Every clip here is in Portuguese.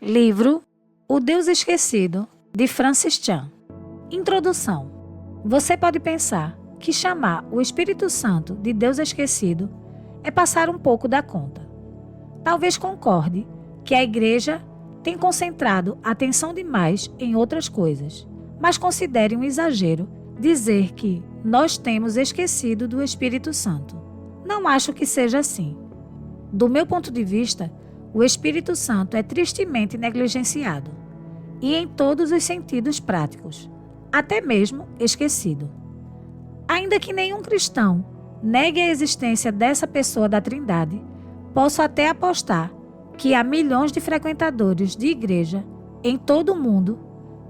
Livro O Deus Esquecido, de Francis Chan. Introdução. Você pode pensar que chamar o Espírito Santo de Deus Esquecido é passar um pouco da conta. Talvez concorde que a Igreja tem concentrado atenção demais em outras coisas, mas considere um exagero dizer que nós temos esquecido do Espírito Santo. Não acho que seja assim. Do meu ponto de vista, o Espírito Santo é tristemente negligenciado, e em todos os sentidos práticos, até mesmo esquecido. Ainda que nenhum cristão negue a existência dessa pessoa da Trindade, posso até apostar que há milhões de frequentadores de igreja em todo o mundo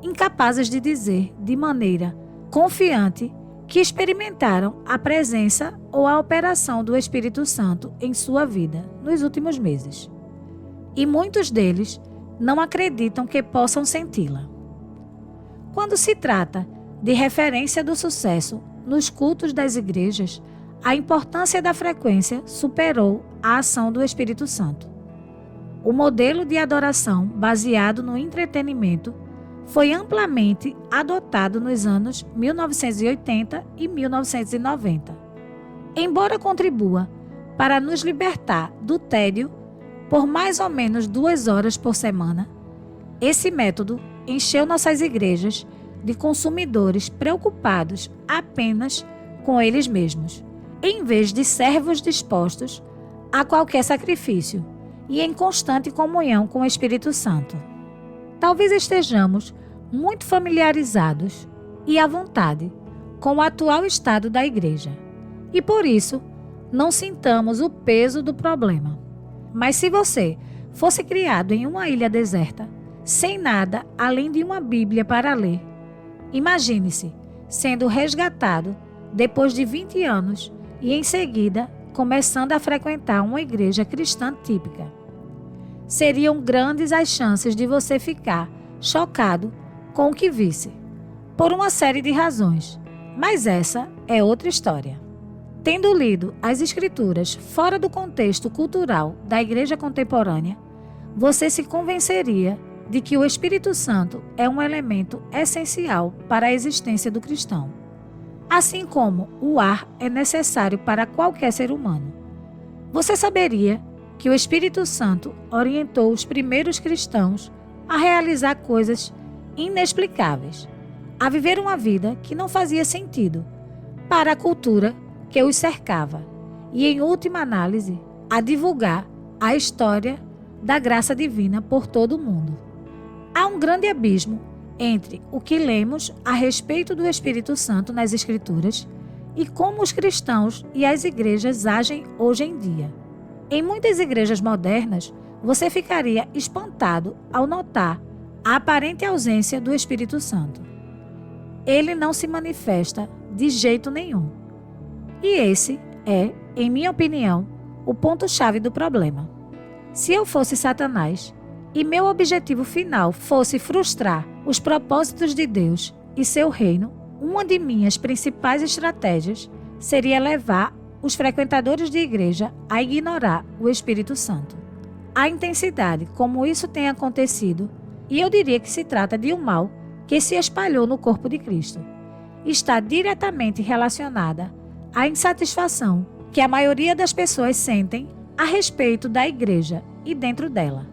incapazes de dizer de maneira confiante que experimentaram a presença ou a operação do Espírito Santo em sua vida nos últimos meses. E muitos deles não acreditam que possam senti-la. Quando se trata de referência do sucesso nos cultos das igrejas, a importância da frequência superou a ação do Espírito Santo. O modelo de adoração baseado no entretenimento foi amplamente adotado nos anos 1980 e 1990. Embora contribua para nos libertar do tédio por mais ou menos 2 horas por semana, esse método encheu nossas igrejas de consumidores preocupados apenas com eles mesmos, em vez de servos dispostos a qualquer sacrifício e em constante comunhão com o Espírito Santo. Talvez estejamos muito familiarizados e à vontade com o atual estado da igreja e, por isso, não sintamos o peso do problema. Mas se você fosse criado em uma ilha deserta, sem nada além de uma Bíblia para ler, imagine-se sendo resgatado depois de 20 anos e, em seguida, começando a frequentar uma igreja cristã típica. Seriam grandes as chances de você ficar chocado com o que visse, por uma série de razões, mas essa é outra história. Tendo lido as Escrituras fora do contexto cultural da igreja contemporânea, você se convenceria de que o Espírito Santo é um elemento essencial para a existência do cristão, assim como o ar é necessário para qualquer ser humano. Você saberia que o Espírito Santo orientou os primeiros cristãos a realizar coisas inexplicáveis, a viver uma vida que não fazia sentido para a cultura que os cercava e, em última análise, a divulgar a história da graça divina por todo o mundo. Há um grande abismo entre o que lemos a respeito do Espírito Santo nas Escrituras e como os cristãos e as igrejas agem hoje em dia. Em muitas igrejas modernas, você ficaria espantado ao notar a aparente ausência do Espírito Santo. Ele não se manifesta de jeito nenhum. E esse é, em minha opinião, o ponto-chave do problema. Se eu fosse Satanás e meu objetivo final fosse frustrar os propósitos de Deus e seu reino, uma de minhas principais estratégias seria levar os frequentadores de igreja a ignorar o Espírito Santo. A intensidade como isso tem acontecido, e eu diria que se trata de um mal que se espalhou no corpo de Cristo, está diretamente relacionada à insatisfação que a maioria das pessoas sentem a respeito da igreja e dentro dela.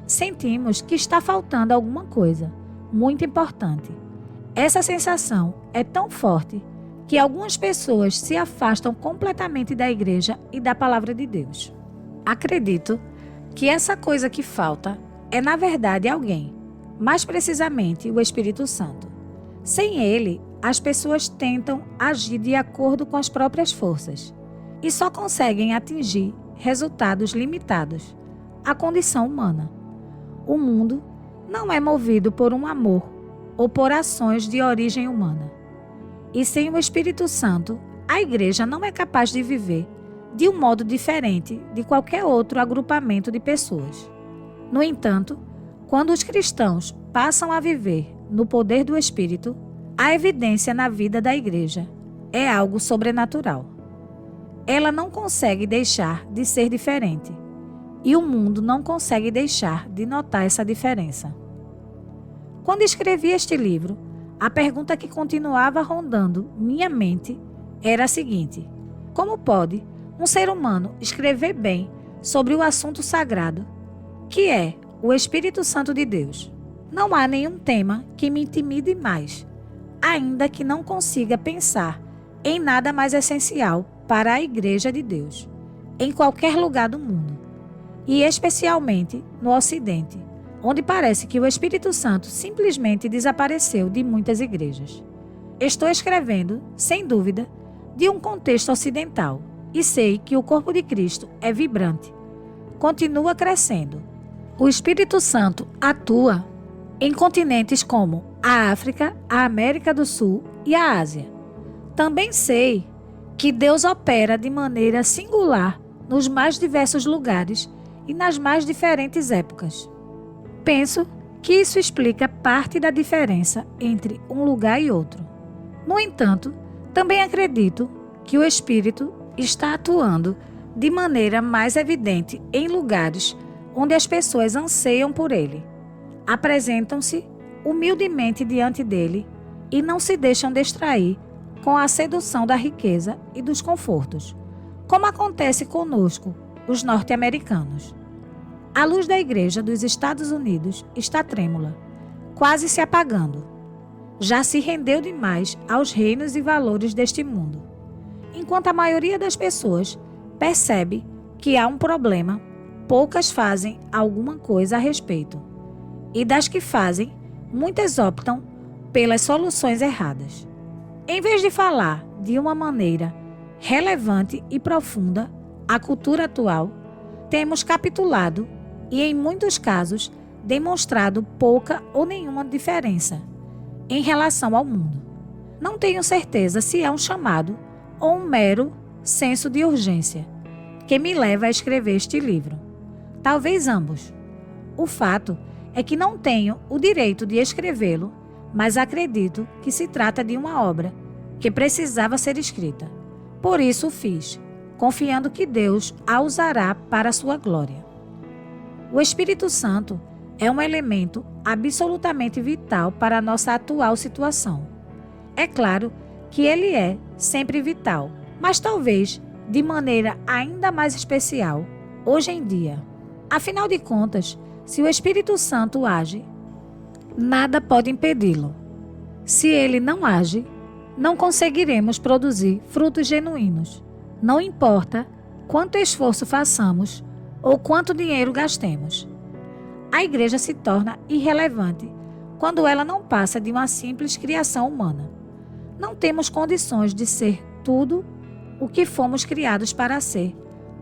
Sentimos que está faltando alguma coisa muito importante. Essa sensação é tão forte que algumas pessoas se afastam completamente da igreja e da palavra de Deus. Acredito que essa coisa que falta é, na verdade, alguém, mais precisamente o Espírito Santo. Sem ele, as pessoas tentam agir de acordo com as próprias forças e só conseguem atingir resultados limitados à condição humana. O mundo não é movido por um amor ou por ações de origem humana. E sem o Espírito Santo, a igreja não é capaz de viver de um modo diferente de qualquer outro agrupamento de pessoas. No entanto, quando os cristãos passam a viver no poder do Espírito, a evidência na vida da igreja é algo sobrenatural. Ela não consegue deixar de ser diferente, e o mundo não consegue deixar de notar essa diferença. Quando escrevi este livro, a pergunta que continuava rondando minha mente era a seguinte: como pode um ser humano escrever bem sobre o assunto sagrado, que é o Espírito Santo de Deus? Não há nenhum tema que me intimide mais, ainda que não consiga pensar em nada mais essencial para a Igreja de Deus, em qualquer lugar do mundo, e especialmente no Ocidente, onde parece que o Espírito Santo simplesmente desapareceu de muitas igrejas. Estou escrevendo, sem dúvida, de um contexto ocidental, e sei que o corpo de Cristo é vibrante, continua crescendo. O Espírito Santo atua em continentes como a África, a América do Sul e a Ásia. Também sei que Deus opera de maneira singular nos mais diversos lugares e nas mais diferentes épocas. Penso que isso explica parte da diferença entre um lugar e outro. No entanto, também acredito que o Espírito está atuando de maneira mais evidente em lugares onde as pessoas anseiam por ele, apresentam-se humildemente diante dele e não se deixam distrair com a sedução da riqueza e dos confortos, como acontece conosco, os norte-americanos. A luz da Igreja dos Estados Unidos está trêmula, quase se apagando. Já se rendeu demais aos reinos e valores deste mundo. Enquanto a maioria das pessoas percebe que há um problema, poucas fazem alguma coisa a respeito. E das que fazem, muitas optam pelas soluções erradas. Em vez de falar de uma maneira relevante e profunda a cultura atual, temos capitulado e, em muitos casos, demonstrado pouca ou nenhuma diferença em relação ao mundo. Não tenho certeza se é um chamado ou um mero senso de urgência que me leva a escrever este livro. Talvez ambos. O fato é que não tenho o direito de escrevê-lo, mas acredito que se trata de uma obra que precisava ser escrita. Por isso o fiz, confiando que Deus a usará para a sua glória. O Espírito Santo é um elemento absolutamente vital para a nossa atual situação. É claro que ele é sempre vital, mas talvez de maneira ainda mais especial hoje em dia. Afinal de contas, se o Espírito Santo age, nada pode impedi-lo. Se ele não age, não conseguiremos produzir frutos genuínos. Não importa quanto esforço façamos ou quanto dinheiro gastemos. A igreja se torna irrelevante quando ela não passa de uma simples criação humana. Não temos condições de ser tudo o que fomos criados para ser,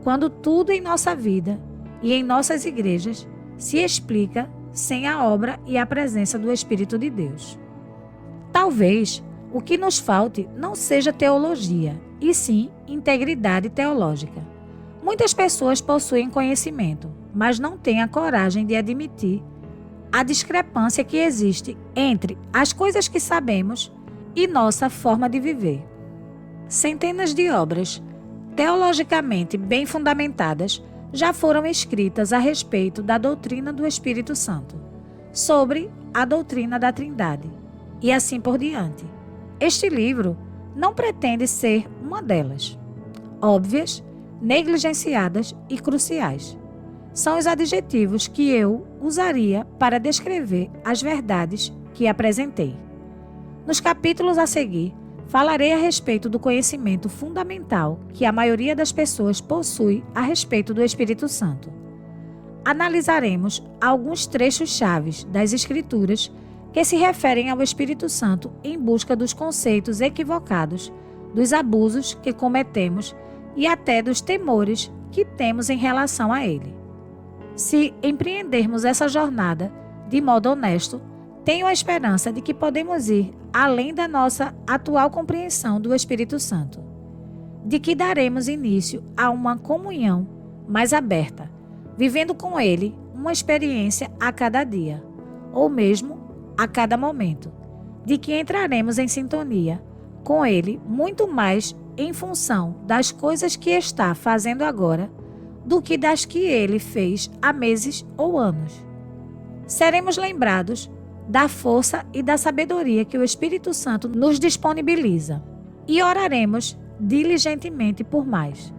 quando tudo em nossa vida e em nossas igrejas se explica sem a obra e a presença do Espírito de Deus. Talvez o que nos falte não seja teologia, e sim integridade teológica. Muitas pessoas possuem conhecimento, mas não têm a coragem de admitir a discrepância que existe entre as coisas que sabemos e nossa forma de viver. Centenas de obras, teologicamente bem fundamentadas, já foram escritas a respeito da doutrina do Espírito Santo, sobre a doutrina da Trindade, e assim por diante. Este livro não pretende ser uma delas. Óbvias, negligenciadas e cruciais. São os adjetivos que eu usaria para descrever as verdades que apresentei. Nos capítulos a seguir, falarei a respeito do conhecimento fundamental que a maioria das pessoas possui a respeito do Espírito Santo. Analisaremos alguns trechos chaves das Escrituras que se referem ao Espírito Santo em busca dos conceitos equivocados, dos abusos que cometemos e até dos temores que temos em relação a ele. Se empreendermos essa jornada de modo honesto, tenho a esperança de que podemos ir além da nossa atual compreensão do Espírito Santo, de que daremos início a uma comunhão mais aberta, vivendo com ele uma experiência a cada dia, ou mesmo a cada momento, de que entraremos em sintonia com ele muito mais em função das coisas que está fazendo agora do que das que ele fez há meses ou anos. Seremos lembrados da força e da sabedoria que o Espírito Santo nos disponibiliza e oraremos diligentemente por mais.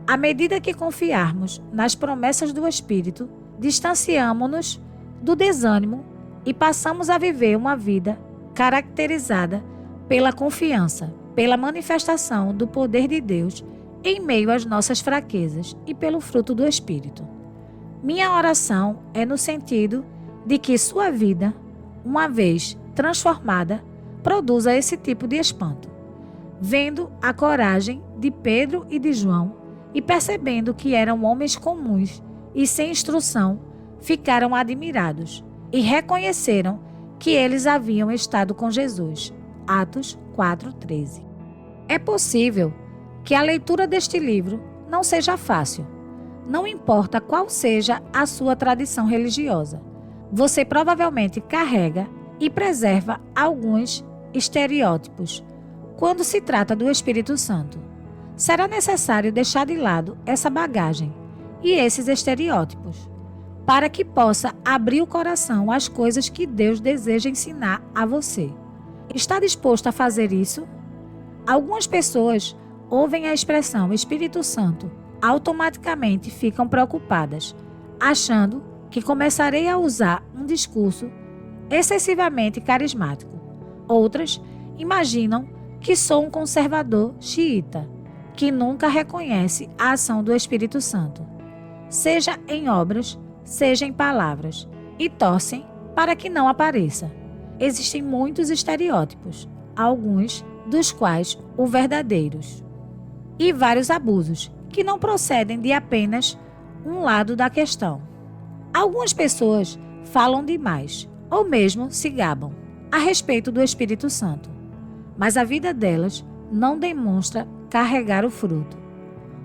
À medida que confiarmos nas promessas do Espírito, distanciamo-nos do desânimo e passamos a viver uma vida caracterizada pela confiança, pela manifestação do poder de Deus em meio às nossas fraquezas e pelo fruto do Espírito. Minha oração é no sentido de que sua vida, uma vez transformada, produza esse tipo de espanto. Vendo a coragem de Pedro e de João e percebendo que eram homens comuns e sem instrução, ficaram admirados e reconheceram que eles haviam estado com Jesus. Atos 4:13. É possível que a leitura deste livro não seja fácil. Não importa qual seja a sua tradição religiosa. Você provavelmente carrega e preserva alguns estereótipos quando se trata do Espírito Santo. Será necessário deixar de lado essa bagagem e esses estereótipos, para que possa abrir o coração às coisas que Deus deseja ensinar a você. Está disposto a fazer isso? Algumas pessoas ouvem a expressão Espírito Santo, automaticamente ficam preocupadas, achando que começarei a usar um discurso excessivamente carismático. Outras imaginam que sou um conservador xiita, que nunca reconhece a ação do Espírito Santo, seja em obras, seja em palavras, e torcem para que não apareça. Existem muitos estereótipos, alguns dos quais os verdadeiros, e vários abusos que não procedem de apenas um lado da questão. Algumas pessoas falam demais, ou mesmo se gabam, a respeito do Espírito Santo, mas a vida delas não demonstra carregar o fruto.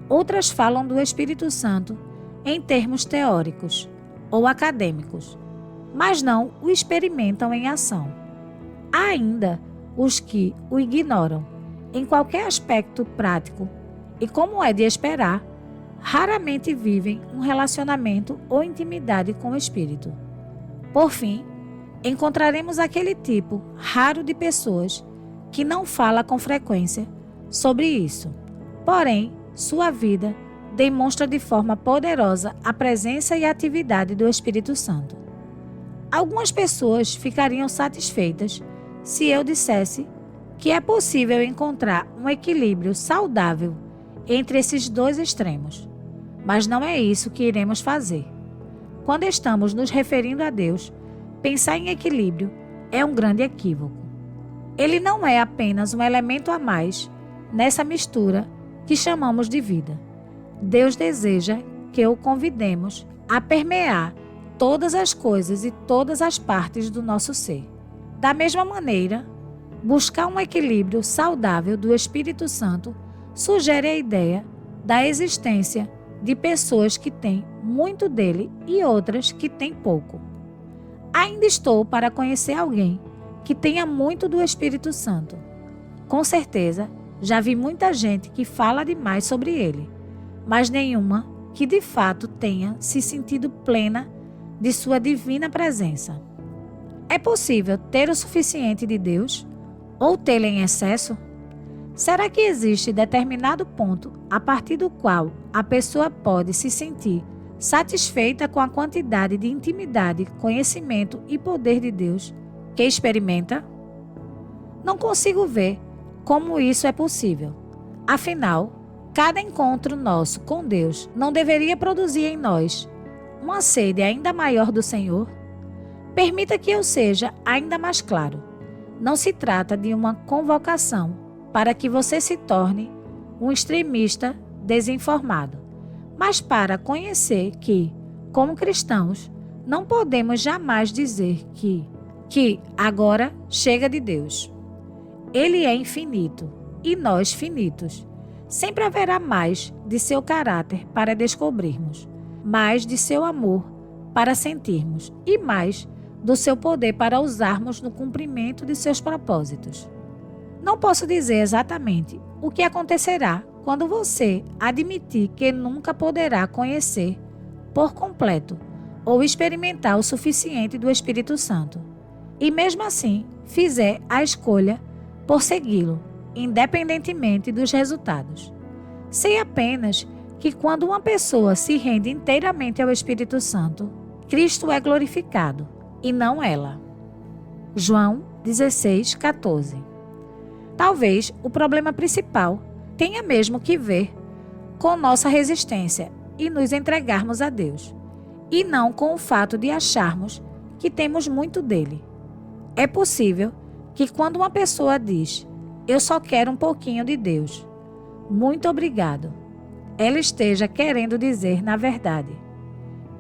Outras falam do Espírito Santo em termos teóricos ou acadêmicos, mas não o experimentam em ação. Há ainda os que o ignoram em qualquer aspecto prático e, como é de esperar, raramente vivem um relacionamento ou intimidade com o Espírito. Por fim, encontraremos aquele tipo raro de pessoas que não fala com frequência sobre isso, porém, sua vida demonstra de forma poderosa a presença e a atividade do Espírito Santo. Algumas pessoas ficariam satisfeitas se eu dissesse que é possível encontrar um equilíbrio saudável entre esses dois extremos, mas não é isso que iremos fazer. Quando estamos nos referindo a Deus, pensar em equilíbrio é um grande equívoco. Ele não é apenas um elemento a mais nessa mistura que chamamos de vida. Deus deseja que o convidemos a permear todas as coisas e todas as partes do nosso ser. Da mesma maneira, buscar um equilíbrio saudável do Espírito Santo sugere a ideia da existência de pessoas que têm muito dele e outras que têm pouco. Ainda estou para conhecer alguém que tenha muito do Espírito Santo. Com certeza, já vi muita gente que fala demais sobre ele, mas nenhuma que de fato tenha se sentido plena de sua divina presença. É possível ter o suficiente de Deus ou tê-lo em excesso? Será que existe determinado ponto a partir do qual a pessoa pode se sentir satisfeita com a quantidade de intimidade, conhecimento e poder de Deus que experimenta? Não consigo ver como isso é possível. Afinal, cada encontro nosso com Deus não deveria produzir em nós uma sede ainda maior do Senhor? Permita que eu seja ainda mais claro. Não se trata de uma convocação para que você se torne um extremista desinformado, mas para conhecer que, como cristãos, não podemos jamais dizer que agora chega de Deus. Ele é infinito e nós finitos. Sempre haverá mais de seu caráter para descobrirmos, mais de seu amor para sentirmos e mais do seu poder para usarmos no cumprimento de seus propósitos. Não posso dizer exatamente o que acontecerá quando você admitir que nunca poderá conhecer por completo ou experimentar o suficiente do Espírito Santo, e mesmo assim fizer a escolha por segui-lo, independentemente dos resultados. Sei apenas que quando uma pessoa se rende inteiramente ao Espírito Santo, Cristo é glorificado, e não ela. João 16:14. Talvez o problema principal tenha mesmo que ver com nossa resistência e nos entregarmos a Deus, e não com o fato de acharmos que temos muito dele. É possível que quando uma pessoa diz, eu só quero um pouquinho de Deus, muito obrigado, ela esteja querendo dizer, na verdade,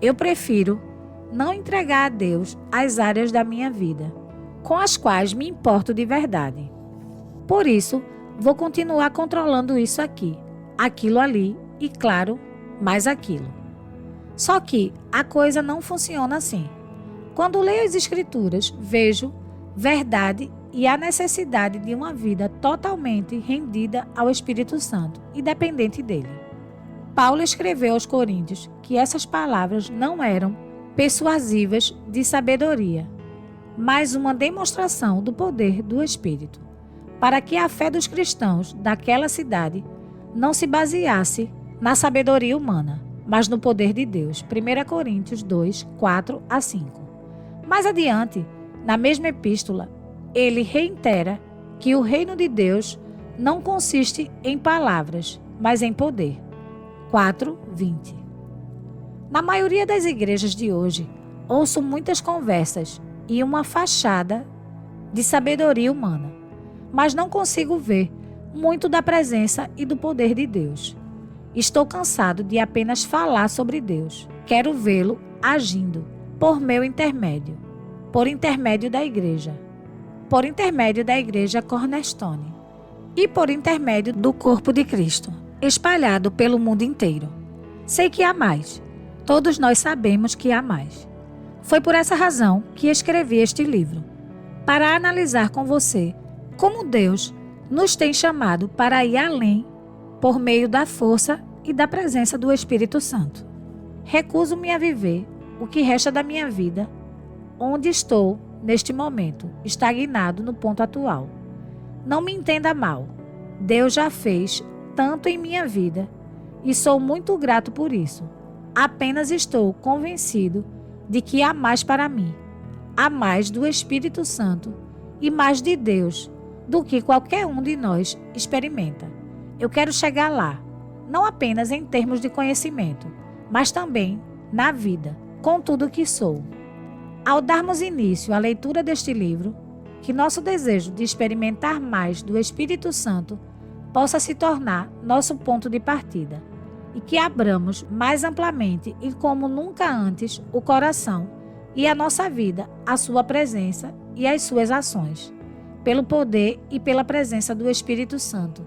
eu prefiro não entregar a Deus as áreas da minha vida, com as quais me importo de verdade. Por isso, vou continuar controlando isso aqui, aquilo ali e, claro, mais aquilo. Só que a coisa não funciona assim. Quando leio as Escrituras, vejo verdade e a necessidade de uma vida totalmente rendida ao Espírito Santo e dependente dele. Paulo escreveu aos Coríntios que essas palavras não eram persuasivas de sabedoria, mas uma demonstração do poder do Espírito, para que a fé dos cristãos daquela cidade não se baseasse na sabedoria humana, mas no poder de Deus. 1 Coríntios 2, 4-5. Mais adiante, na mesma epístola, ele reitera que o reino de Deus não consiste em palavras, mas em poder. 4:20. Na maioria das igrejas de hoje, ouço muitas conversas e uma fachada de sabedoria humana, mas não consigo ver muito da presença e do poder de Deus. Estou cansado de apenas falar sobre Deus. Quero vê-lo agindo por meu intermédio, por intermédio da igreja Cornerstone e por intermédio do corpo de Cristo, espalhado pelo mundo inteiro. Sei que há mais. Todos nós sabemos que há mais. Foi por essa razão que escrevi este livro, para analisar com você como Deus nos tem chamado para ir além por meio da força e da presença do Espírito Santo. Recuso-me a viver o que resta da minha vida onde estou neste momento, estagnado no ponto atual. Não me entenda mal. Deus já fez tanto em minha vida e sou muito grato por isso. Apenas estou convencido de que há mais para mim. Há mais do Espírito Santo e mais de Deus do que qualquer um de nós experimenta. Eu quero chegar lá, não apenas em termos de conhecimento, mas também na vida, com tudo que sou. Ao darmos início à leitura deste livro, que nosso desejo de experimentar mais do Espírito Santo possa se tornar nosso ponto de partida e que abramos mais amplamente e como nunca antes o coração e a nossa vida à sua presença e às suas ações, pelo poder e pela presença do Espírito Santo,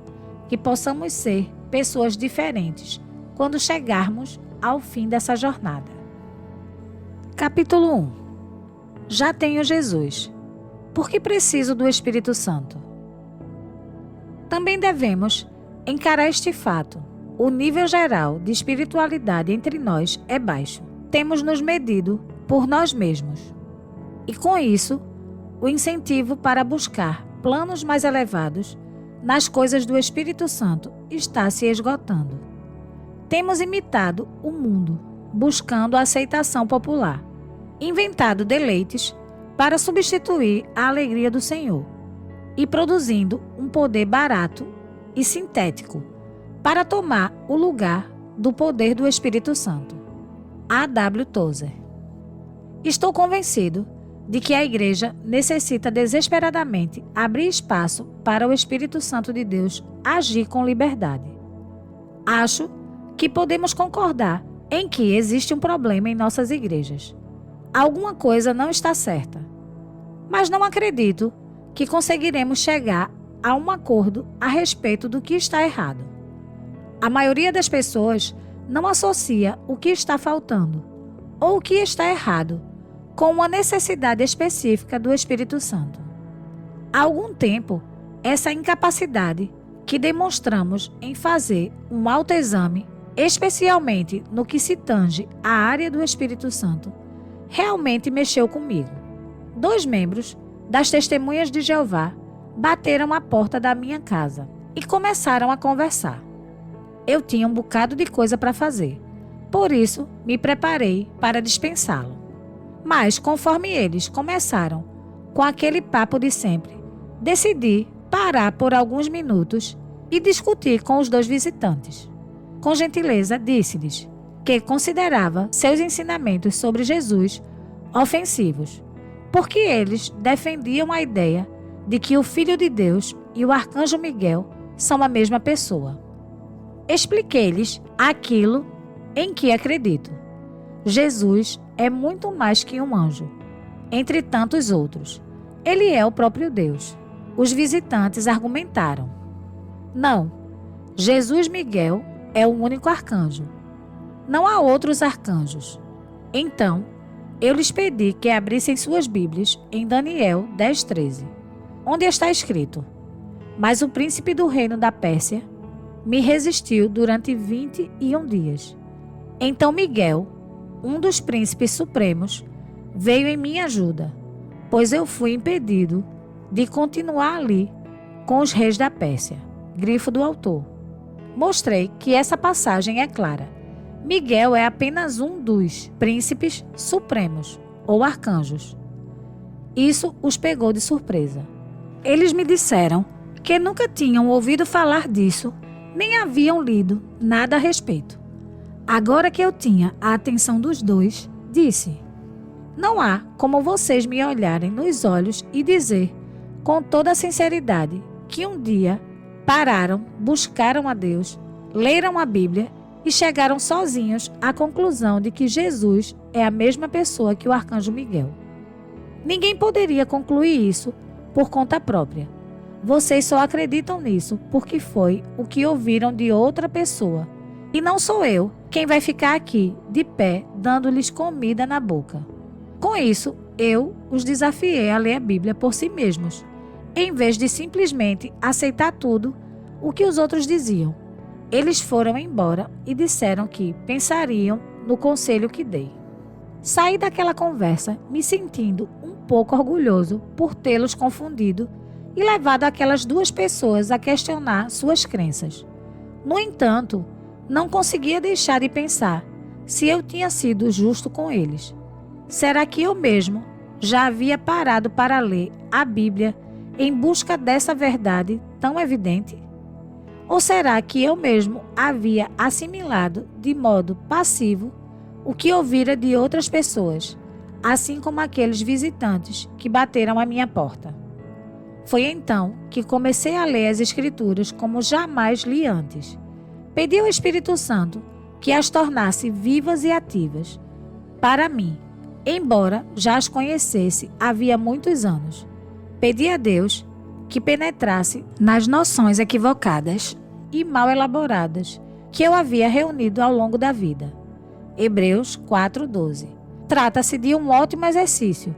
que possamos ser pessoas diferentes quando chegarmos ao fim dessa jornada. Capítulo 1. Já tenho Jesus. Por que preciso do Espírito Santo? Também devemos encarar este fato. O nível geral de espiritualidade entre nós é baixo. Temos nos medido por nós mesmos. E com isso, o incentivo para buscar planos mais elevados nas coisas do Espírito Santo está se esgotando. Temos imitado o mundo, buscando a aceitação popular, inventado deleites para substituir a alegria do Senhor e produzindo um poder barato e sintético para tomar o lugar do poder do Espírito Santo. A.W. Tozer. Estou convencido de que a Igreja necessita desesperadamente abrir espaço para o Espírito Santo de Deus agir com liberdade. Acho que podemos concordar em que existe um problema em nossas igrejas. Alguma coisa não está certa. Mas não acredito que conseguiremos chegar a um acordo a respeito do que está errado. A maioria das pessoas não associa o que está faltando ou o que está errado com uma necessidade específica do Espírito Santo. Há algum tempo, essa incapacidade que demonstramos em fazer um autoexame, especialmente no que se tange à área do Espírito Santo, realmente mexeu comigo. 2 membros das Testemunhas de Jeová bateram à porta da minha casa e começaram a conversar. Eu tinha um bocado de coisa para fazer, por isso me preparei para dispensá-lo. Mas, conforme eles começaram com aquele papo de sempre, decidi parar por alguns minutos e discutir com os 2 visitantes. Com gentileza, disse-lhes que considerava seus ensinamentos sobre Jesus ofensivos, porque eles defendiam a ideia de que o Filho de Deus e o Arcanjo Miguel são a mesma pessoa. Expliquei-lhes aquilo em que acredito. Jesus é muito mais que um anjo, entre tantos outros. Ele é o próprio Deus. Os visitantes argumentaram: não, Jesus Miguel é o único arcanjo. Não há outros arcanjos. Então, eu lhes pedi que abrissem suas Bíblias em Daniel 10:13, onde está escrito: mas o príncipe do reino da Pérsia me resistiu durante 21 dias. Então Miguel, um dos príncipes supremos, veio em minha ajuda, pois eu fui impedido de continuar ali com os reis da Pérsia. Grifo do autor. Mostrei que essa passagem é clara. Miguel é apenas um dos príncipes supremos, ou arcanjos. Isso os pegou de surpresa. Eles me disseram que nunca tinham ouvido falar disso, nem haviam lido nada a respeito. Agora que eu tinha a atenção dos 2, disse: não há como vocês me olharem nos olhos e dizer, com toda a sinceridade, que um dia pararam, buscaram a Deus, leram a Bíblia e chegaram sozinhos à conclusão de que Jesus é a mesma pessoa que o Arcanjo Miguel. Ninguém poderia concluir isso por conta própria. Vocês só acreditam nisso porque foi o que ouviram de outra pessoa. E não sou eu quem vai ficar aqui, de pé, dando-lhes comida na boca. Com isso, eu os desafiei a ler a Bíblia por si mesmos, em vez de simplesmente aceitar tudo o que os outros diziam. Eles foram embora e disseram que pensariam no conselho que dei. Saí daquela conversa me sentindo um pouco orgulhoso por tê-los confundido e levado aquelas 2 pessoas a questionar suas crenças. No entanto, não conseguia deixar de pensar se eu tinha sido justo com eles. Será que eu mesmo já havia parado para ler a Bíblia em busca dessa verdade tão evidente? Ou será que eu mesmo havia assimilado de modo passivo o que ouvira de outras pessoas, assim como aqueles visitantes que bateram à minha porta? Foi então que comecei a ler as Escrituras como jamais li antes. Pedi ao Espírito Santo que as tornasse vivas e ativas para mim, embora já as conhecesse havia muitos anos. Pedi a Deus que penetrasse nas noções equivocadas e mal elaboradas que eu havia reunido ao longo da vida. Hebreus 4:12. Trata-se de um ótimo exercício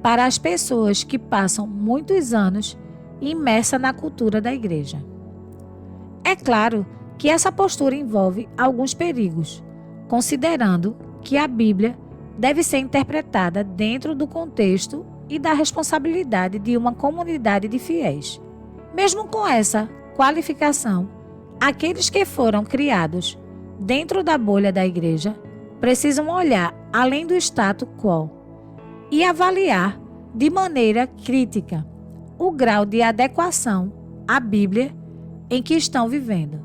para as pessoas que passam muitos anos imersas na cultura da igreja. É claro que essa postura envolve alguns perigos, considerando que a Bíblia deve ser interpretada dentro do contexto e da responsabilidade de uma comunidade de fiéis. Mesmo com essa qualificação, aqueles que foram criados dentro da bolha da igreja precisam olhar além do status quo e avaliar de maneira crítica o grau de adequação à Bíblia em que estão vivendo.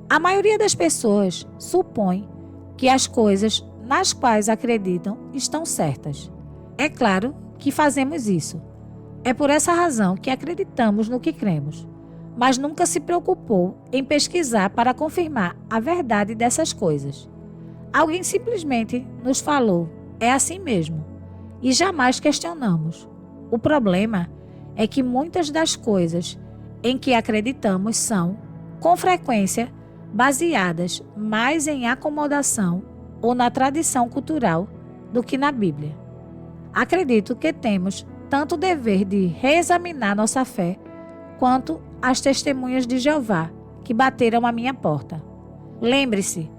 A maioria das pessoas supõe que as coisas nas quais acreditam estão certas. É claro que fazemos isso. É por essa razão que acreditamos no que cremos, mas nunca se preocupou em pesquisar para confirmar a verdade dessas coisas. Alguém simplesmente nos falou, é assim mesmo, e jamais questionamos. O problema é que muitas das coisas em que acreditamos são, com frequência, baseadas mais em acomodação ou na tradição cultural do que na Bíblia. Acredito que temos tanto o dever de reexaminar nossa fé quanto as testemunhas de Jeová que bateram à minha porta. Lembre-se,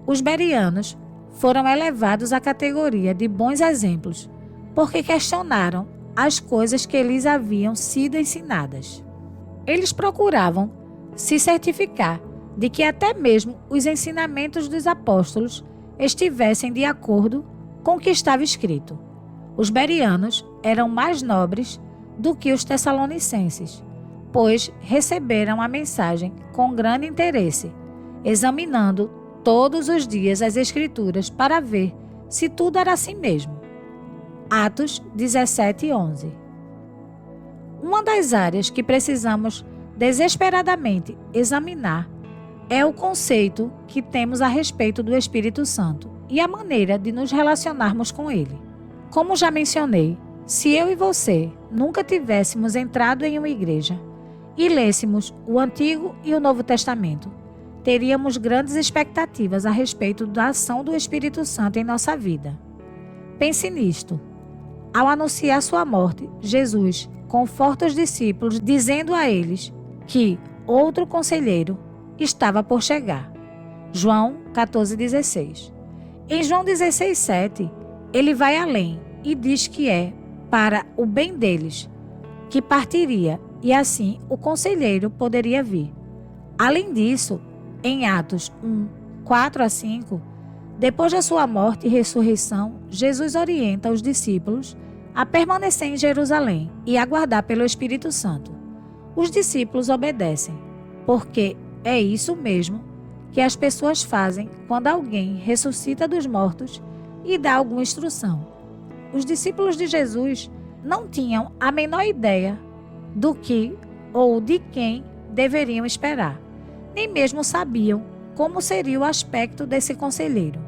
os bereanos foram elevados à categoria de bons exemplos porque questionaram as coisas que lhes haviam sido ensinadas. Eles procuravam se certificar de que até mesmo os ensinamentos dos apóstolos estivessem de acordo com o que estava escrito. Os bereanos eram mais nobres do que os tessalonicenses, pois receberam a mensagem com grande interesse, examinando todos os dias as Escrituras para ver se tudo era assim mesmo. Atos 17:11. Uma das áreas que precisamos desesperadamente examinar é o conceito que temos a respeito do Espírito Santo e a maneira de nos relacionarmos com ele. Como já mencionei, se eu e você nunca tivéssemos entrado em uma igreja e lêssemos o Antigo e o Novo Testamento, teríamos grandes expectativas a respeito da ação do Espírito Santo em nossa vida. Pense nisto. Ao anunciar sua morte, Jesus conforta os discípulos, dizendo a eles que outro conselheiro estava por chegar. João 14,16. Em João 16,7, ele vai além e diz que é para o bem deles que partiria e assim o conselheiro poderia vir. Além disso, em Atos 1, 4-5, depois da sua morte e ressurreição, Jesus orienta os discípulos a permanecer em Jerusalém e aguardar pelo Espírito Santo. Os discípulos obedecem, porque é isso mesmo que as pessoas fazem quando alguém ressuscita dos mortos e dá alguma instrução. Os discípulos de Jesus não tinham a menor ideia do que ou de quem deveriam esperar, nem mesmo sabiam como seria o aspecto desse conselheiro.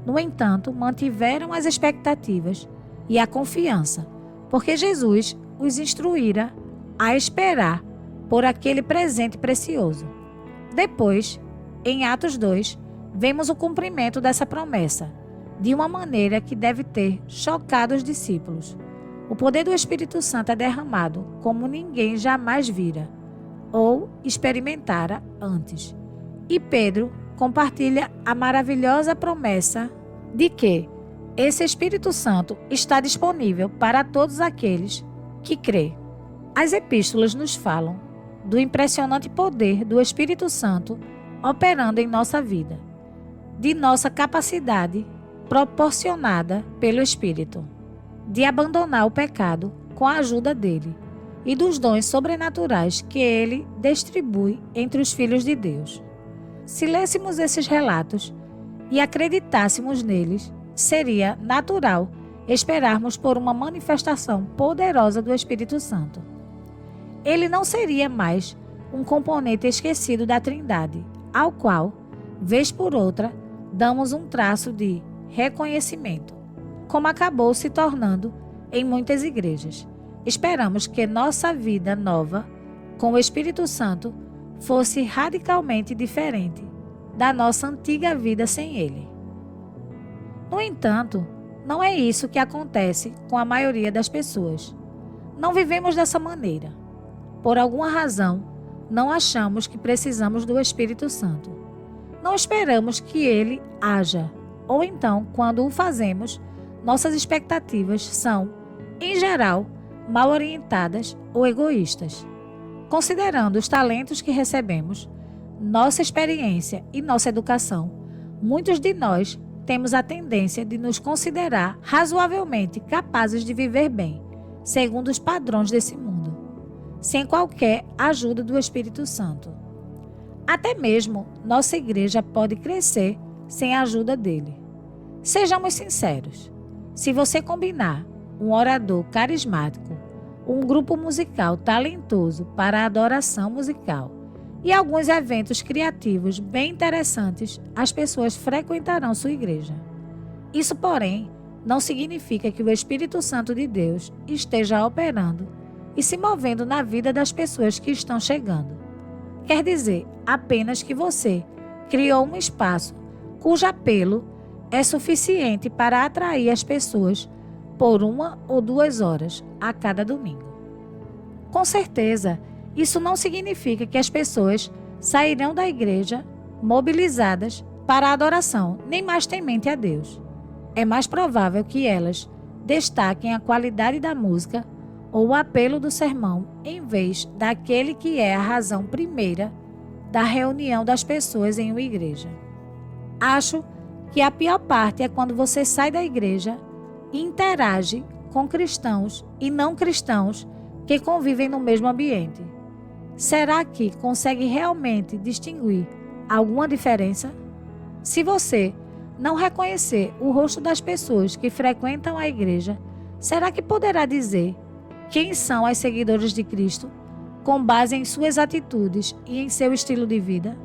No entanto, mantiveram as expectativas e a confiança, porque Jesus os instruíra a esperar por aquele presente precioso. Depois, em Atos 2, vemos o cumprimento dessa promessa, de uma maneira que deve ter chocado os discípulos. O poder do Espírito Santo é derramado como ninguém jamais vira ou experimentara antes. E Pedro compartilha a maravilhosa promessa de que esse Espírito Santo está disponível para todos aqueles que crê. As epístolas nos falam do impressionante poder do Espírito Santo operando em nossa vida, de nossa capacidade proporcionada pelo Espírito, de abandonar o pecado com a ajuda dele e dos dons sobrenaturais que ele distribui entre os filhos de Deus. Se lêssemos esses relatos e acreditássemos neles, seria natural esperarmos por uma manifestação poderosa do Espírito Santo. Ele não seria mais um componente esquecido da Trindade, ao qual, vez por outra, damos um traço de reconhecimento, como acabou se tornando em muitas igrejas. Esperamos que nossa vida nova, com o Espírito Santo, fosse radicalmente diferente da nossa antiga vida sem ele. No entanto, não é isso que acontece com a maioria das pessoas. Não vivemos dessa maneira. Por alguma razão, não achamos que precisamos do Espírito Santo. Não esperamos que ele haja, ou então, quando o fazemos, nossas expectativas são, em geral, mal orientadas ou egoístas. Considerando os talentos que recebemos, nossa experiência e nossa educação, muitos de nós temos a tendência de nos considerar razoavelmente capazes de viver bem, segundo os padrões desse mundo, sem qualquer ajuda do Espírito Santo. Até mesmo nossa igreja pode crescer sem a ajuda dele. Sejamos sinceros, se você combinar um orador carismático, um grupo musical talentoso para a adoração musical e alguns eventos criativos bem interessantes, as pessoas frequentarão sua igreja. Isso, porém, não significa que o Espírito Santo de Deus esteja operando e se movendo na vida das pessoas que estão chegando. Quer dizer apenas que você criou um espaço cujo apelo é suficiente para atrair as pessoas por 1 ou 2 horas a cada domingo. Com certeza, Isso não significa que as pessoas sairão da igreja mobilizadas para a adoração, nem mais temente a Deus. É mais provável que elas destaquem a qualidade da música ou o apelo do sermão em vez daquele que é a razão primeira da reunião das pessoas em uma igreja. Acho que a pior parte é quando você sai da igreja e interage com cristãos e não cristãos que convivem no mesmo ambiente. Será que consegue realmente distinguir alguma diferença? Se você não reconhecer o rosto das pessoas que frequentam a igreja, será que poderá dizer quem são as seguidoras de Cristo com base em suas atitudes e em seu estilo de vida?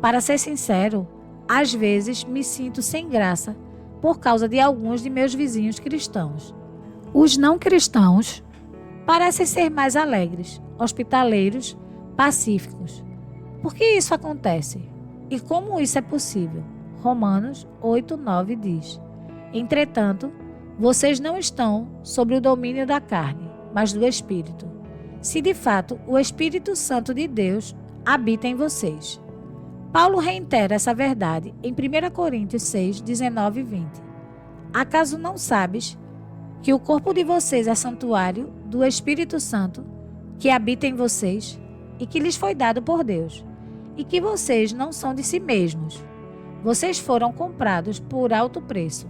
Para ser sincero, às vezes me sinto sem graça por causa de alguns de meus vizinhos cristãos. Os não cristãos parecem ser mais alegres, hospitaleiros, pacíficos. Por que isso acontece? E como isso é possível? Romanos 8:9 diz: Entretanto, vocês não estão sob o domínio da carne, mas do Espírito, se de fato o Espírito Santo de Deus habita em vocês. Paulo reitera essa verdade em 1 Coríntios 6:19 e 20. Acaso não sabes que o corpo de vocês é santuário do Espírito Santo, que habita em vocês e que lhes foi dado por Deus, e que vocês não são de si mesmos? Vocês foram comprados por alto preço.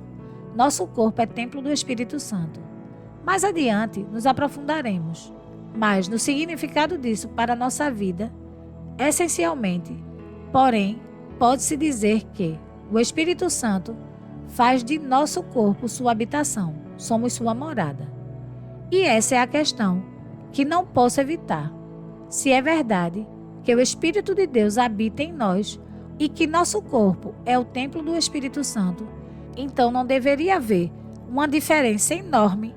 Nosso corpo é templo do Espírito Santo. Mais adiante nos aprofundaremos, mas no significado disso para a nossa vida, essencialmente. Porém, pode-se dizer que o Espírito Santo faz de nosso corpo sua habitação, somos sua morada. E essa é a questão que não posso evitar. Se é verdade que o Espírito de Deus habita em nós e que nosso corpo é o templo do Espírito Santo, então não deveria haver uma diferença enorme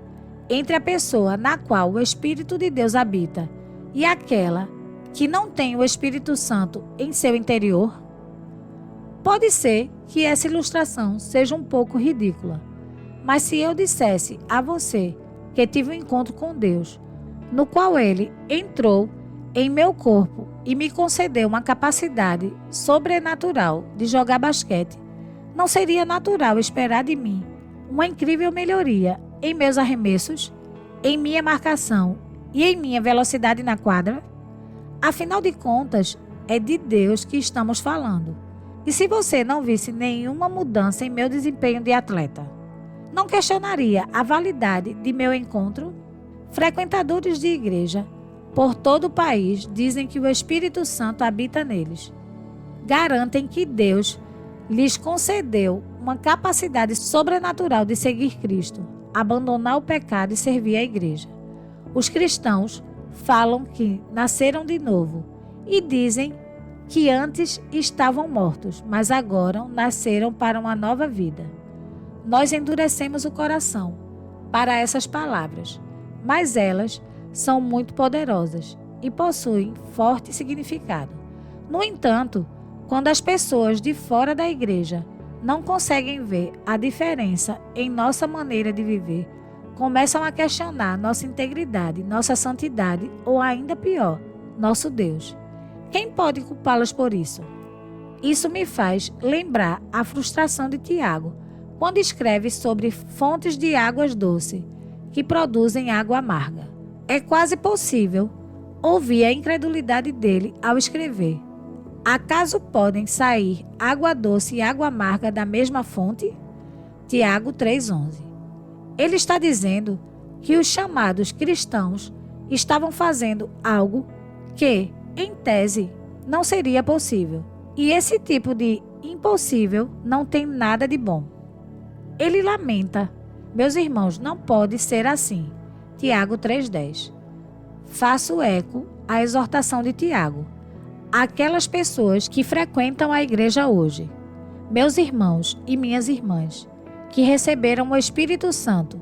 entre a pessoa na qual o Espírito de Deus habita e aquela que não tem o Espírito Santo em seu interior? Pode ser que essa ilustração seja um pouco ridícula, mas se eu dissesse a você que tive um encontro com Deus, no qual Ele entrou em meu corpo e me concedeu uma capacidade sobrenatural de jogar basquete, não seria natural esperar de mim uma incrível melhoria em meus arremessos, em minha marcação e em minha velocidade na quadra? Afinal de contas, é de Deus que estamos falando. E se você não visse nenhuma mudança em meu desempenho de atleta, não questionaria a validade de meu encontro? Frequentadores de igreja por todo o país dizem que o Espírito Santo habita neles. Garantem que Deus lhes concedeu uma capacidade sobrenatural de seguir Cristo, abandonar o pecado e servir a igreja. Os cristãos falam que nasceram de novo e dizem que antes estavam mortos, mas agora nasceram para uma nova vida. Nós endurecemos o coração para essas palavras, mas elas são muito poderosas e possuem forte significado. No entanto, quando as pessoas de fora da igreja não conseguem ver a diferença em nossa maneira de viver, começam a questionar nossa integridade, nossa santidade ou, ainda pior, nosso Deus. Quem pode culpá-las por isso? Isso me faz lembrar a frustração de Tiago, quando escreve sobre fontes de águas doces que produzem água amarga. É quase possível ouvir a incredulidade dele ao escrever: acaso podem sair água doce e água amarga da mesma fonte? Tiago 3:11. Ele está dizendo que os chamados cristãos estavam fazendo algo que, em tese, não seria possível. E esse tipo de impossível não tem nada de bom. Ele lamenta: meus irmãos, não pode ser assim. Tiago 3:10. Faço eco à exortação de Tiago àquelas pessoas que frequentam a igreja hoje. Meus irmãos e minhas irmãs, que receberam o Espírito Santo,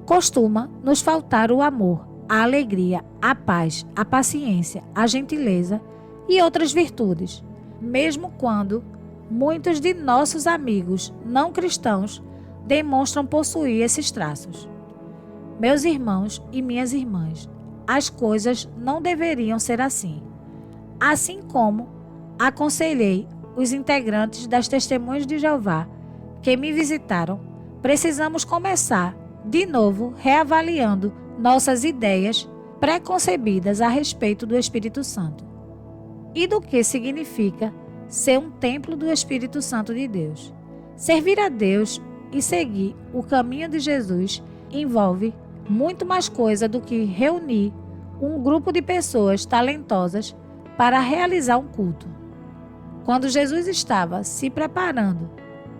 costuma nos faltar o amor, a alegria, a paz, a paciência, a gentileza e outras virtudes, mesmo quando muitos de nossos amigos não cristãos demonstram possuir esses traços. Meus irmãos e minhas irmãs, as coisas não deveriam ser assim. Assim como aconselhei os integrantes das Testemunhas de Jeová que me visitaram, precisamos começar de novo reavaliando nossas ideias preconcebidas a respeito do Espírito Santo e do que significa ser um templo do Espírito Santo de Deus. Servir a Deus e seguir o caminho de Jesus envolve muito mais coisa do que reunir um grupo de pessoas talentosas para realizar um culto. Quando Jesus estava se preparando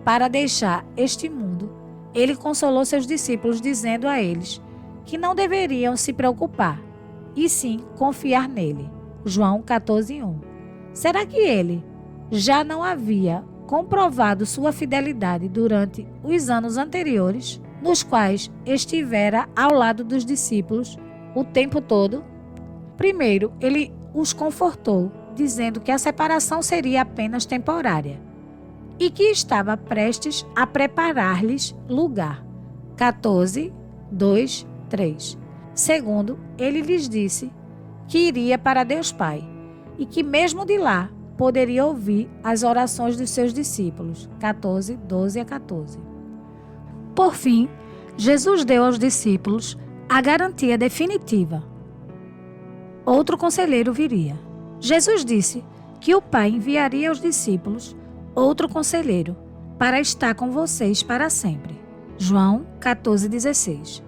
para deixar este mundo, ele consolou seus discípulos dizendo a eles que não deveriam se preocupar, e sim confiar nele. João 14:1. Será que ele já não havia comprovado sua fidelidade durante os anos anteriores, nos quais estivera ao lado dos discípulos o tempo todo? Primeiro, ele os confortou, dizendo que a separação seria apenas temporária e que estava prestes a preparar-lhes lugar. 14:2-3. Segundo, ele lhes disse que iria para Deus Pai e que mesmo de lá poderia ouvir as orações dos seus discípulos. 14:12-14. Por fim, Jesus deu aos discípulos a garantia definitiva. Outro conselheiro viria. Jesus disse que o Pai enviaria aos discípulos outro conselheiro para estar com vocês para sempre. João 14:16.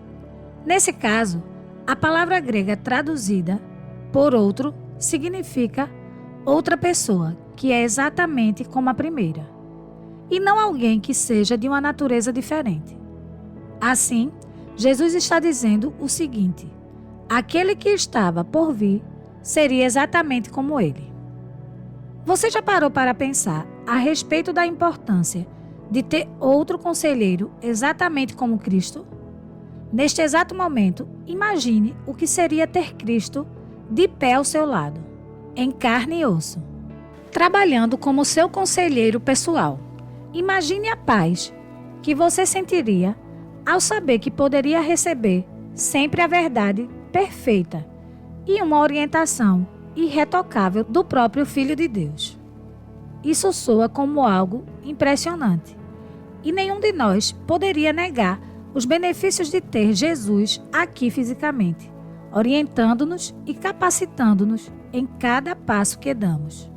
Nesse caso, a palavra grega traduzida por outro significa outra pessoa, que é exatamente como a primeira, e não alguém que seja de uma natureza diferente. Assim, Jesus está dizendo o seguinte: aquele que estava por vir seria exatamente como ele. Você já parou para pensar a respeito da importância de ter outro conselheiro exatamente como Cristo? Neste exato momento, imagine o que seria ter Cristo de pé ao seu lado, em carne e osso, trabalhando como seu conselheiro pessoal. Imagine a paz que você sentiria ao saber que poderia receber sempre a verdade perfeita e uma orientação irretocável do próprio Filho de Deus. Isso soa como algo impressionante, e nenhum de nós poderia negar os benefícios de ter Jesus aqui fisicamente, orientando-nos e capacitando-nos em cada passo que damos.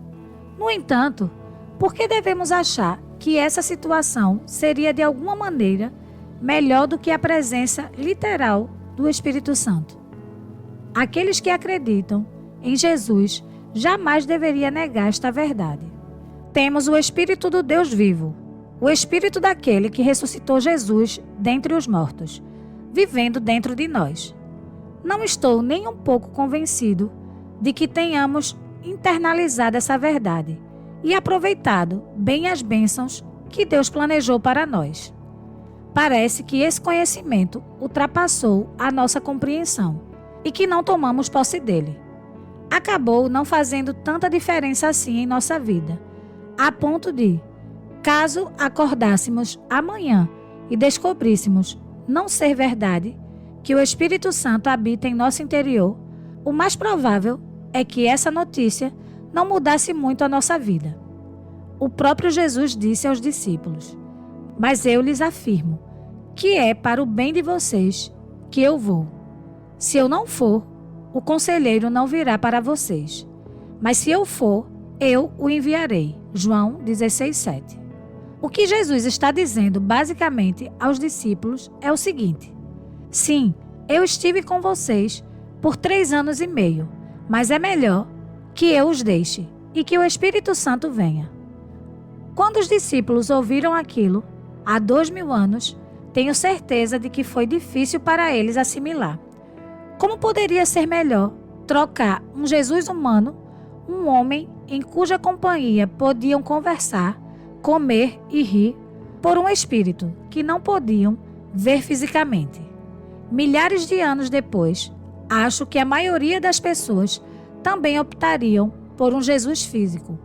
No entanto, por que devemos achar que essa situação seria de alguma maneira melhor do que a presença literal do Espírito Santo? Aqueles que acreditam em Jesus jamais deveriam negar esta verdade. Temos o Espírito do Deus vivo, o Espírito daquele que ressuscitou Jesus dentre os mortos, vivendo dentro de nós. Não estou nem um pouco convencido de que tenhamos internalizado essa verdade e aproveitado bem as bênçãos que Deus planejou para nós. Parece que esse conhecimento ultrapassou a nossa compreensão e que não tomamos posse dele. Acabou não fazendo tanta diferença assim em nossa vida, a ponto de, caso acordássemos amanhã e descobríssemos não ser verdade que o Espírito Santo habita em nosso interior, o mais provável é que essa notícia não mudasse muito a nossa vida. O próprio Jesus disse aos discípulos: mas eu lhes afirmo que é para o bem de vocês que eu vou. Se eu não for, o conselheiro não virá para vocês. Mas se eu for, eu o enviarei. João 16:7. O que Jesus está dizendo basicamente aos discípulos é o seguinte: sim, eu estive com vocês por 3 anos e meio, mas é melhor que eu os deixe e que o Espírito Santo venha. Quando os discípulos ouviram aquilo, há 2000 anos, tenho certeza de que foi difícil para eles assimilar. Como poderia ser melhor trocar um Jesus humano, um homem em cuja companhia podiam conversar, comer e rir, por um espírito que não podiam ver fisicamente? Milhares de anos depois, acho que a maioria das pessoas também optariam por um Jesus físico,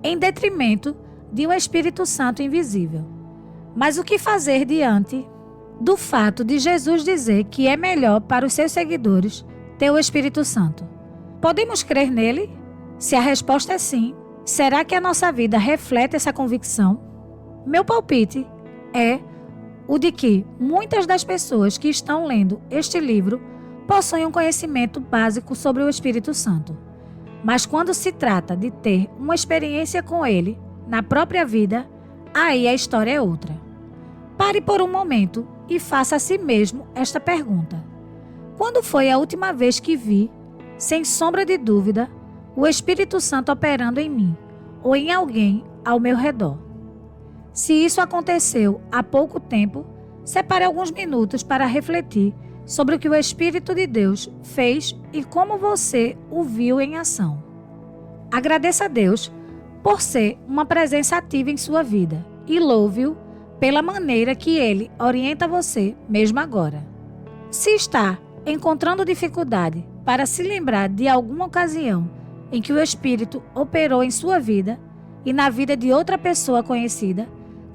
em detrimento de um Espírito Santo invisível. Mas o que fazer diante do fato de Jesus dizer que é melhor para os seus seguidores ter o Espírito Santo. Podemos crer nele? Se a resposta é sim, será que a nossa vida reflete essa convicção? Meu palpite é o de que muitas das pessoas que estão lendo este livro possuem um conhecimento básico sobre o Espírito Santo. Mas quando se trata de ter uma experiência com ele na própria vida, aí a história é outra. Pare por um momento e faça a si mesmo esta pergunta: quando foi a última vez que vi, sem sombra de dúvida, o Espírito Santo operando em mim ou em alguém ao meu redor? Se isso aconteceu há pouco tempo, separe alguns minutos para refletir sobre o que o Espírito de Deus fez e como você o viu em ação. Agradeça a Deus por ser uma presença ativa em sua vida e louve-o pela maneira que Ele orienta você mesmo agora. Se está encontrando dificuldade para se lembrar de alguma ocasião em que o Espírito operou em sua vida e na vida de outra pessoa conhecida,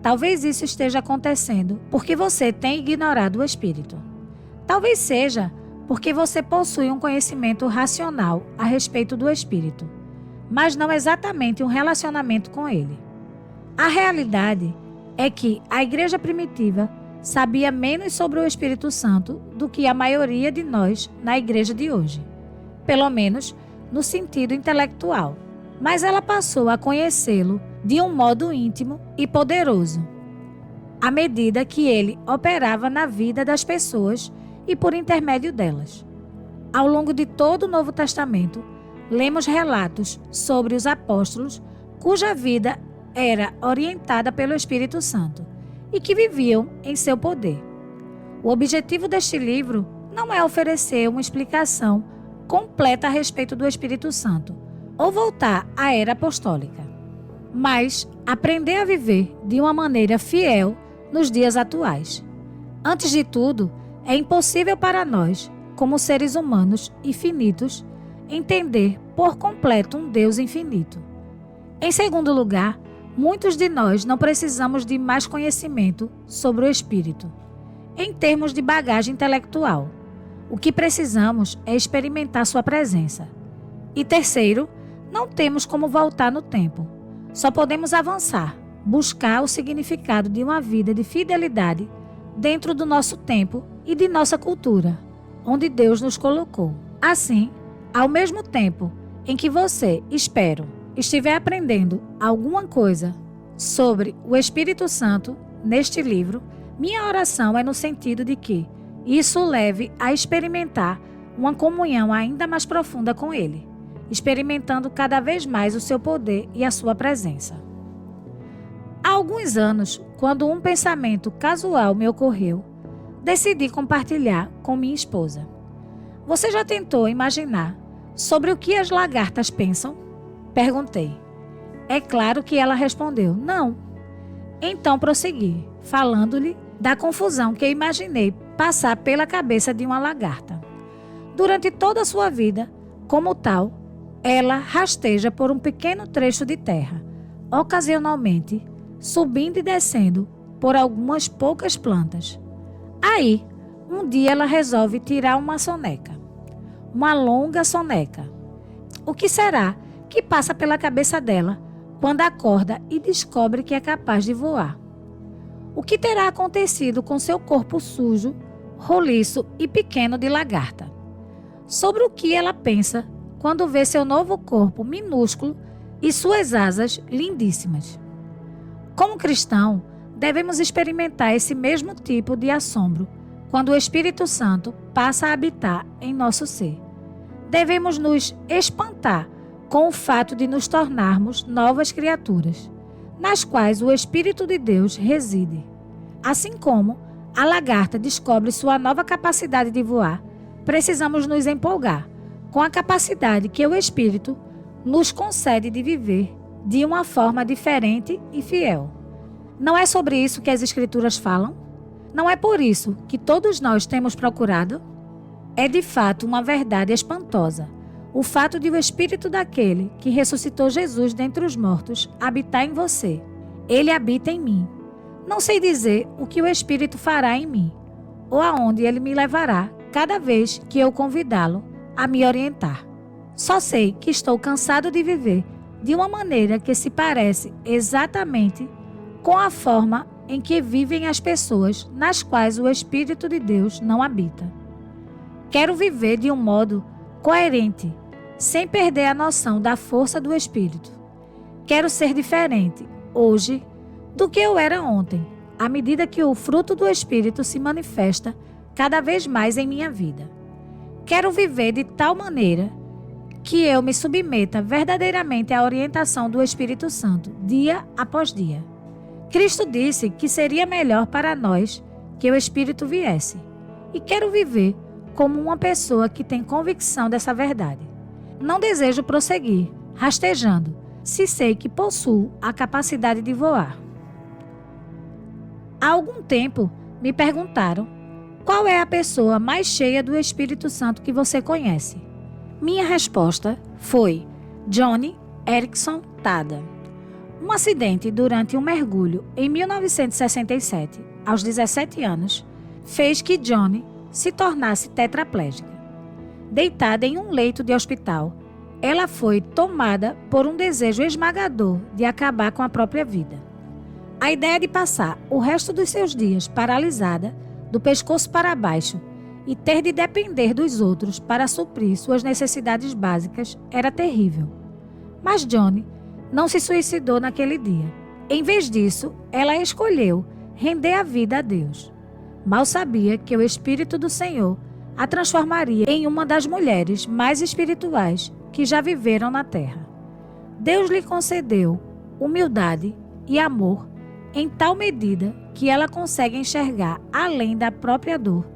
talvez isso esteja acontecendo porque você tem ignorado o Espírito. Talvez seja porque você possui um conhecimento racional a respeito do Espírito, mas não exatamente um relacionamento com ele. A realidade é que a igreja primitiva sabia menos sobre o Espírito Santo do que a maioria de nós na igreja de hoje, pelo menos no sentido intelectual, mas ela passou a conhecê-lo de um modo íntimo e poderoso, à medida que ele operava na vida das pessoas e por intermédio delas. Ao longo de todo o Novo Testamento, lemos relatos sobre os apóstolos cuja vida era orientada pelo Espírito Santo e que viviam em seu poder. O objetivo deste livro não é oferecer uma explicação completa a respeito do Espírito Santo ou voltar à era apostólica, mas aprender a viver de uma maneira fiel nos dias atuais. Antes de tudo, é impossível para nós, como seres humanos e finitos, entender por completo um Deus infinito. Em segundo lugar, muitos de nós não precisamos de mais conhecimento sobre o Espírito, em termos de bagagem intelectual. O que precisamos é experimentar sua presença. E terceiro, não temos como voltar no tempo. Só podemos avançar, buscar o significado de uma vida de fidelidade dentro do nosso tempo e de nossa cultura, onde Deus nos colocou. Assim, ao mesmo tempo em que você, espero, estiver aprendendo alguma coisa sobre o Espírito Santo neste livro, minha oração é no sentido de que isso o leve a experimentar uma comunhão ainda mais profunda com Ele, experimentando cada vez mais o seu poder e a sua presença. Há alguns anos, quando um pensamento casual me ocorreu, decidi compartilhar com minha esposa. Você já tentou imaginar sobre o que as lagartas pensam? Perguntei. É claro que ela respondeu, não. Então prossegui, falando-lhe da confusão que imaginei passar pela cabeça de uma lagarta. Durante toda a sua vida, como tal, ela rasteja por um pequeno trecho de terra, ocasionalmente subindo e descendo por algumas poucas plantas. Aí, um dia ela resolve tirar uma soneca, uma longa soneca. O que será que passa pela cabeça dela quando acorda e descobre que é capaz de voar? O que terá acontecido com seu corpo sujo, roliço e pequeno de lagarta? Sobre o que ela pensa quando vê seu novo corpo minúsculo e suas asas lindíssimas? Como cristão, devemos experimentar esse mesmo tipo de assombro quando o Espírito Santo passa a habitar em nosso ser. Devemos nos espantar com o fato de nos tornarmos novas criaturas, nas quais o Espírito de Deus reside. Assim como a lagarta descobre sua nova capacidade de voar, precisamos nos empolgar com a capacidade que o Espírito nos concede de viver de uma forma diferente e fiel. Não é sobre isso que as Escrituras falam? Não é por isso que todos nós temos procurado? É de fato uma verdade espantosa o fato de o Espírito daquele que ressuscitou Jesus dentre os mortos habitar em você. Ele habita em mim. Não sei dizer o que o Espírito fará em mim, ou aonde ele me levará cada vez que eu convidá-lo a me orientar. Só sei que estou cansado de viver de uma maneira que se parece exatamente com a forma em que vivem as pessoas nas quais o Espírito de Deus não habita. Quero viver de um modo coerente, sem perder a noção da força do Espírito. Quero ser diferente, hoje, do que eu era ontem, à medida que o fruto do Espírito se manifesta cada vez mais em minha vida. Quero viver de tal maneira que eu me submeta verdadeiramente à orientação do Espírito Santo, dia após dia. Cristo disse que seria melhor para nós que o Espírito viesse, e quero viver como uma pessoa que tem convicção dessa verdade. Não desejo prosseguir rastejando, se sei que possuo a capacidade de voar. Há algum tempo me perguntaram qual é a pessoa mais cheia do Espírito Santo que você conhece. Minha resposta foi Joni Eareckson Tada. Um acidente durante um mergulho em 1967, aos 17 anos, fez que Joni se tornasse tetraplégica. Deitada em um leito de hospital, ela foi tomada por um desejo esmagador de acabar com a própria vida. A ideia de passar o resto dos seus dias paralisada, do pescoço para baixo, e ter de depender dos outros para suprir suas necessidades básicas era terrível. Mas Joni não se suicidou naquele dia. Em vez disso, ela escolheu render a vida a Deus. Mal sabia que o Espírito do Senhor a transformaria em uma das mulheres mais espirituais que já viveram na terra. Deus lhe concedeu humildade e amor em tal medida que ela consegue enxergar além da própria dor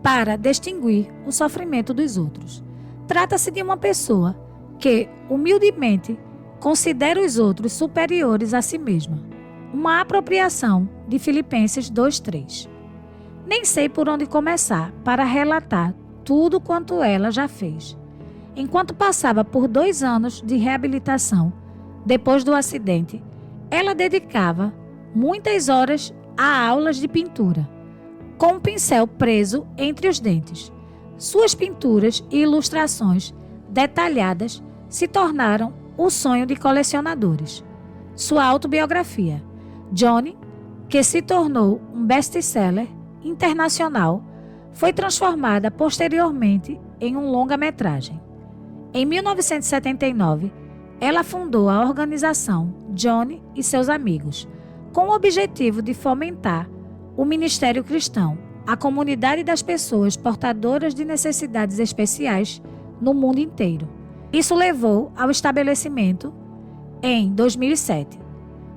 para distinguir o sofrimento dos outros. Trata-se de uma pessoa que, humildemente, considera os outros superiores a si mesma. Uma apropriação de Filipenses 2:3. Nem sei por onde começar para relatar tudo quanto ela já fez. Enquanto passava por 2 anos de reabilitação, depois do acidente, ela dedicava muitas horas a aulas de pintura, com um pincel preso entre os dentes. Suas pinturas e ilustrações detalhadas se tornaram o sonho de colecionadores. Sua autobiografia, Joni, que se tornou um best-seller internacional, foi transformada posteriormente em um longa-metragem. Em 1979, ela fundou a organização Joni e seus amigos, com o objetivo de fomentar o ministério cristão, a comunidade das pessoas portadoras de necessidades especiais no mundo inteiro. Isso levou ao estabelecimento, em 2007,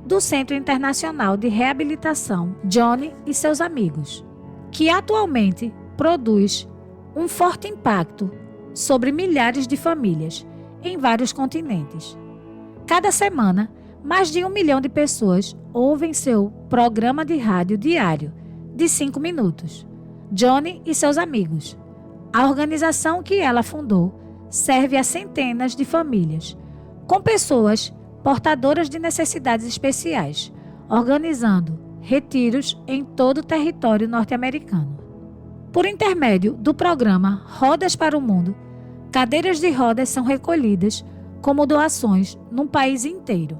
do Centro Internacional de Reabilitação Joni e seus amigos, que atualmente produz um forte impacto sobre milhares de famílias em vários continentes. Cada semana, mais de 1 milhão de pessoas ouvem seu programa de rádio diário de 5 minutos. Joni e seus amigos. A organização que ela fundou serve a centenas de famílias, com pessoas portadoras de necessidades especiais, organizando retiros em todo o território norte-americano. Por intermédio do programa Rodas para o Mundo, cadeiras de rodas são recolhidas como doações num país inteiro,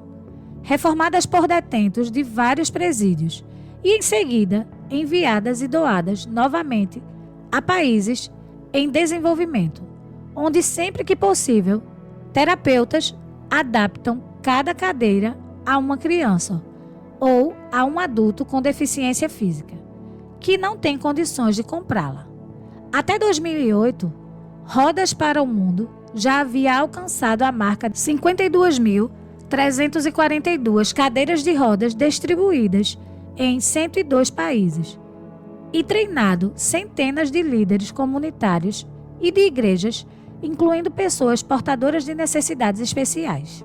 reformadas por detentos de vários presídios e, em seguida, enviadas e doadas novamente a países em desenvolvimento, onde, sempre que possível, terapeutas adaptam cada cadeira a uma criança ou a um adulto com deficiência física, que não tem condições de comprá-la. Até 2008, Rodas para o Mundo já havia alcançado a marca de 52.342 cadeiras de rodas distribuídas em 102 países e treinado centenas de líderes comunitários e de igrejas, incluindo pessoas portadoras de necessidades especiais.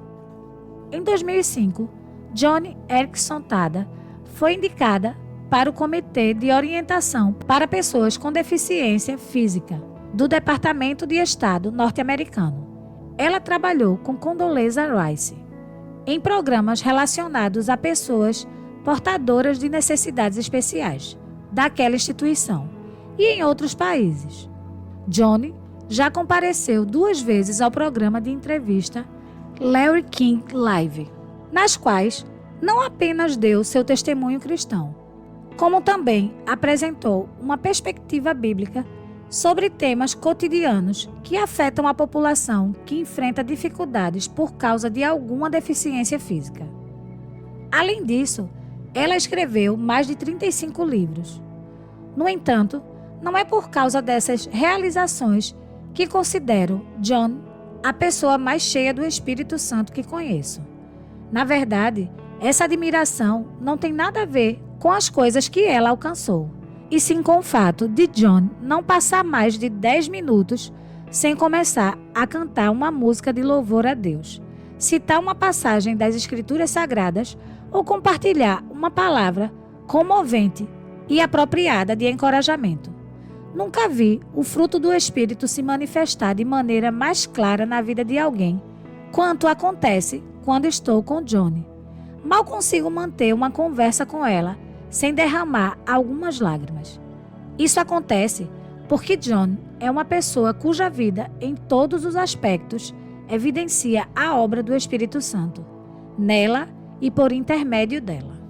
Em 2005, Joni Eareckson Tada foi indicada para o Comitê de Orientação para Pessoas com Deficiência Física do Departamento de Estado norte-americano. Ela trabalhou com Condoleezza Rice em programas relacionados a pessoas portadoras de necessidades especiais daquela instituição e em outros países. Joni já compareceu 2 vezes ao programa de entrevista Larry King Live, nas quais não apenas deu seu testemunho cristão, como também apresentou uma perspectiva bíblica sobre temas cotidianos que afetam a população que enfrenta dificuldades por causa de alguma deficiência física. Além disso, ela escreveu mais de 35 livros. No entanto, não é por causa dessas realizações que considero John a pessoa mais cheia do Espírito Santo que conheço. Na verdade, essa admiração não tem nada a ver com as coisas que ela alcançou, e sim com o fato de John não passar mais de 10 minutos sem começar a cantar uma música de louvor a Deus, citar uma passagem das Escrituras Sagradas ou compartilhar uma palavra comovente e apropriada de encorajamento. Nunca vi o fruto do Espírito se manifestar de maneira mais clara na vida de alguém quanto acontece quando estou com Johnny. Mal consigo manter uma conversa com ela sem derramar algumas lágrimas. Isso acontece porque John é uma pessoa cuja vida, em todos os aspectos, evidencia a obra do Espírito Santo, nela e por intermédio dela.